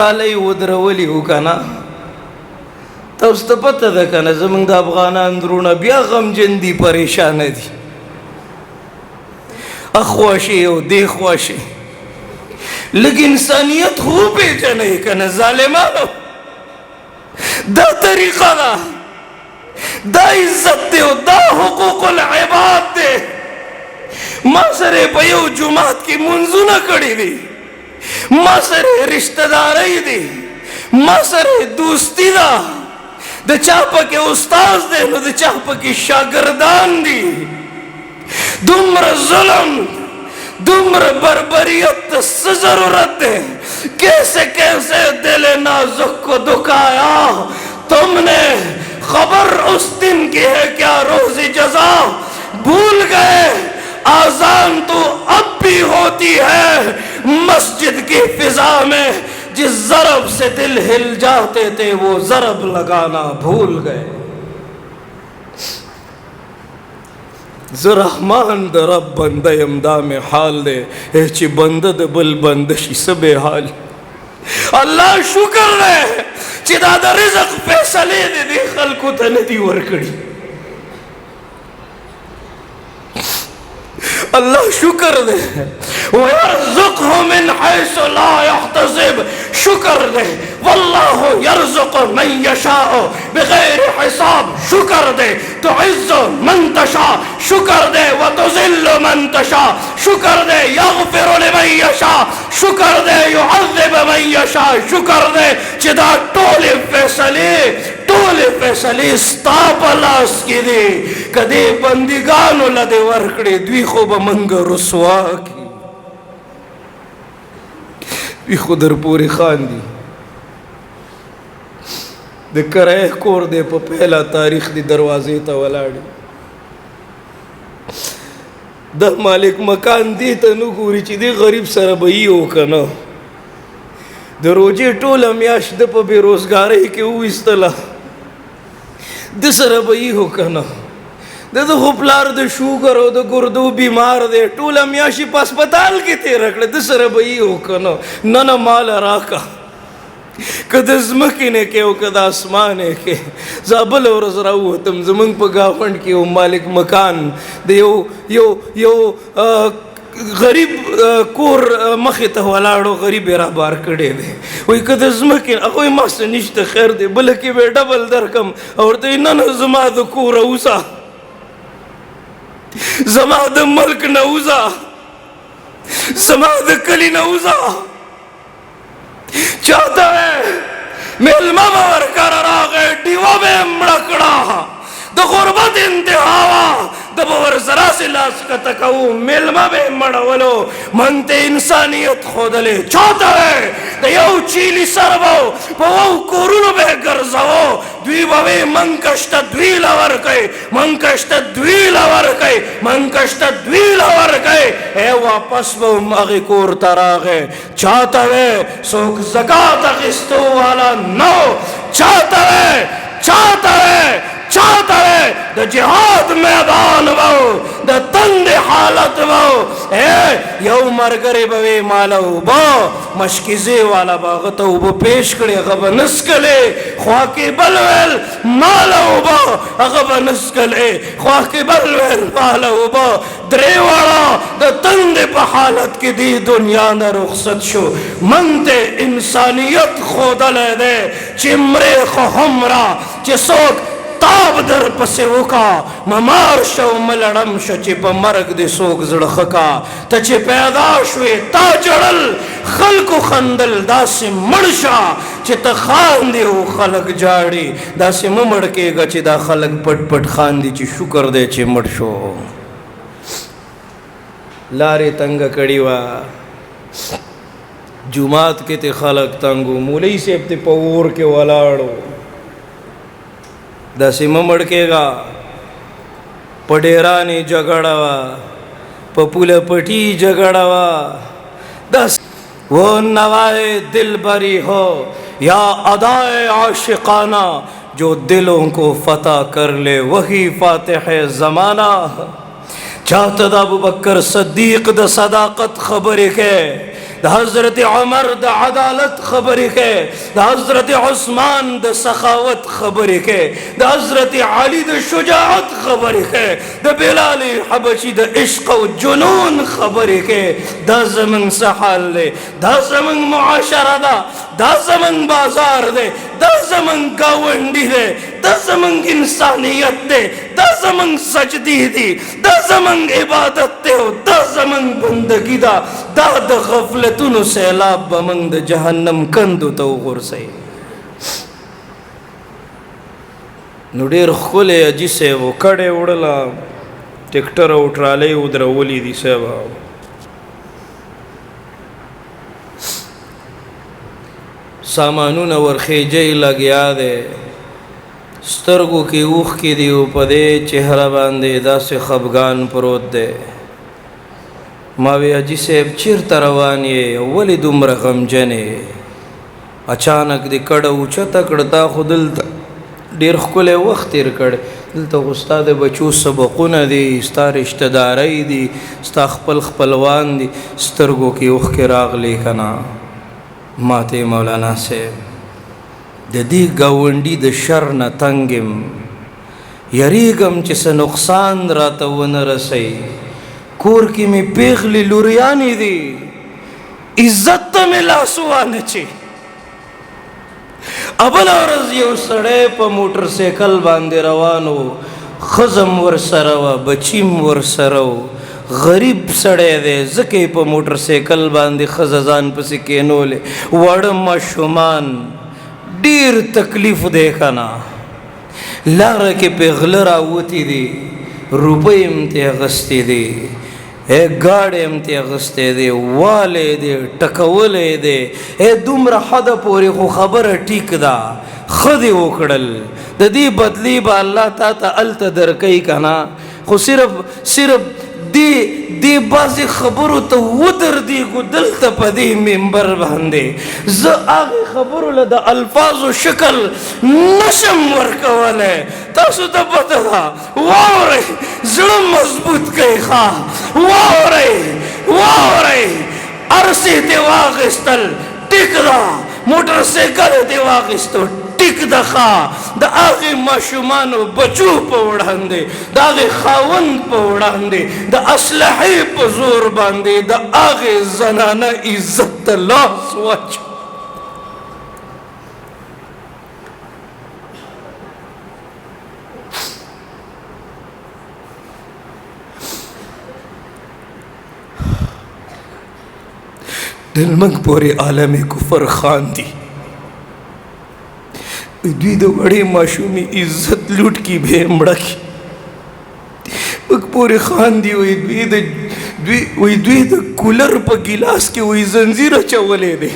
علي ودرولي وكنا توستپت ده کنه زمونږ د افغانان درونه بیا غمجن دي پریشان دي اخواشي او دی خواشي لږ انسانیت خو پیژنئ کنه ظالمانو دا طریقه ده دا عزت دی او دا حقوق العباد دی ما سره په یو جماعت کې منځونه کړي دي ما سره رشتہ داري دي ما سره دوستی ده د چا پکې استاد دی نو د چا پکې شاګردان دي دومره ظلم دومره بربریت څه ضرورت ہے کیسے کیسے دل نازک کو دکھایا تم نے خبر اس دن کی ہے کیا روز جزا بھول گئے آزان تو اب بھی ہوتی ہے مسجد کی فضا میں جس ضرب سے دل ہل جاتے تھے وہ ضرب لگانا بھول گئے زه رحمان د رب بنده یم دا مې حال دی چې بنده د بل بنده شي څه بې حال الله شکر دی چې دا د رزق فیصلې دې دې خلکو ته نه دي ورکړي الله شکر دے وَيَرْزُقْهُ مِنْ حَيْثُ لَا يَحْتَسِبُ شکر دے وَاللَّهُ يَرْزُقُ مَنْ يَشَاءُ بِغَيْرِ حِسَاب شکر دے تُعِزُّ مَنْ تَشَاءُ شکر دے وَتُذِلُّ مَنْ تَشَاءُ شکر دے يَغْفِرُ لِمَنْ يَشَاءُ شکر دے يُعَذِّبُ مَنْ يَشَاءُ شکر دے چدا ټولې فیصلې ستا په لاس کې دي کدی بندګانو لدې ورکړې دوی خو به موږ رسوا کړي دوی خو در پورې خاندي د کرایه کور دی په پهلا تاریخ دی دروازې ته ولاړ د مالک مکان دی ته نه ګوري چې دی غریب سره به یې وکنه د روجې ټوله میاشت د په بېروزګارۍ کې وویستله د سره به یې وکنه د خو پلار د شوګر او د ګردو بیمار دی ټوله میاشت په هسپتال کې تېره کړه د سره به یې وکنه نه نه ماله راکه که د ځمکې نه کې او که د اسمانې کې زه بله ورځ راووتم زموږ په ګاونډ کې یو مالک مکان د یو غریب کور مخې ته ولاړو غریب یې رابار کړی دی وایي که د ځمکې هغوی ما څه نشته خیر دی بله کې به یې ډبل درکم او ورته وایي نه نه زما د کوره وځه زما د ملک نه وځه زما د کلي نه وځه چاته وې میلمه به ورکره راغی ډیوه به یې مړه کړه د غربت انتها وه د به ورسره سې لاس کته کوو میلمه به یې مړولو من ته انسانیت ښودلې چاته وې د یو چیلي سر به په وو کورونو به یې ګرځوو دوی به وې من کشته دوی له ورکوئ من کشته دوی له ورکوئ من کشته دوی له ورکوئ ای واپس به هم هغې کور ته راغی چاته وې څوک زکات اخیستو والا نه و چاته وې د جهاد میدان وو د تند حالت وو یو مرګري به وي مال اوبه مشکیزي والا به هغه ته اوبه پیش کړي هغه به نسکلې خوا کې بل ویل مال اوبه هغه به نسکلې خوا کې بل ویل مال اوبه درې واړه د تند په حالت کې دی دنیا نه رخصت شو من ته انسانیت ښودلی دی چې مرې خو هم را چې څوک تاب در پسې وکا ممار شو ملړم شو چې په مرګ دې څوک زړه ښه کا ته چې پیدا شوې تا جړل خلکو خندل داسې مړ شه چې ته خاندې او خلک جاړي داسې مه مړ کېږه چې دا خلک پټ پټ خاندي چې شکر دی چې مړ شو لارې تنګه کړې وه جومات کې ته خلک تنګو مولوي صاحب ته په اور کې ولاړو داسې مه مړ کېږه په ډېرانې جګړه وه په پوله پټي جګړه وه داسې وہ نوائے دل بری ہو یا ادائے عاشقانہ جو دلوں کو فتح کر لے وہی فاتح زمانہ چاہتا دا ابو بکر صدیق دا صداقت خبر کے द हज़रत उमर द अदालत खबरी के, द हज़रत उस्मान द सखावत खबरी के, द हज़रत अली द शुजाअत खबरी के, द बिलाल हबशी द इश्क व जुनून खबरी के। दा ज़मन सहाल दे, दा ज़मन मुआशरा दा ज़मन बाजार दे, दा ज़मन गावंडी दे, दा ज़मन इंसानियत दे, दा ज़मन सजदी दी, दा ज़मन इबादत दे, दा ज़मन बंदगी दा द गफलतुन सैलाब बमंग द जहन्नम कंदु तो गुरसे। नु ډېر ښکلی حاجي صاحب و کډې وړله ټکټر او ټرالۍ ودرولي دي صاحب سامانونه ورخیجی لګیا دی سترګو کې اوښکې دي او په دې چهره باندې داسې خفګان پروت دی ما وی حاجي صاحب چېرته روان یې ولې دومره غمجن یې اچانک دې کډه اوچته کړه تا خو دلته ډېر ښکلی وخت تېر کړی دلته خو ستا د بچو سبقونه دي ستا رشته دارۍ دي ستا خپل خپلوان دي سترګو کې اوښکې راغلې که نه ما ته مولانا صاحب د دې ګاونډي د شر نه تنګ یم یریږم چې څه نقصان راته ونه رسوي کور کې مې پیغلې لوریانې دي عزت ته مې لاس وانهچي بله ورځ یو سړی په موټر سایکل باندې روان و ښځم ورسره وه بچیم ورسره و غریب سړی دی ځکه یې په موټر سایکل باندې ښځه ځان پسې کېنولې واړه ماشومان ډېر تکلیف دی که نه لاره کې پې غله راوتي دي روپۍ هم ترې اخیستې دي گاڑی هم ترې اخیستی دی والی دی ټکولی دی دومره حده پورې خو خبره ټیک ده ښه دې وکړل د دې بدلی به الله تا ته هلته درکوي که نه خو صرف دې بعضې خبرو ته ودرېږو دلته په دې منبر باندې زه هغې خبرو له د الفاظو شکل نشم ورکولی تاسو ته پته ده واورئ زړه مضبوط کوئ ښه واورئ ارسې دې واخیستل ټیک ده موټر سایکل دې واخیستو ټیک ده ښه د هغې ماشومانو بچو په وړاندې د هغې خاوند په وړاندې د اسلحې په زور باندې د هغې زنانه عزت ته لاس واچو دلمنګ پورې عالم کفر خاندي دوی د وړې ماشومې عزت لوټ کی به یې مړه کړي موږ پورې خاندي دوی د کولر په ګیلاس کې زنځیر اچولی دی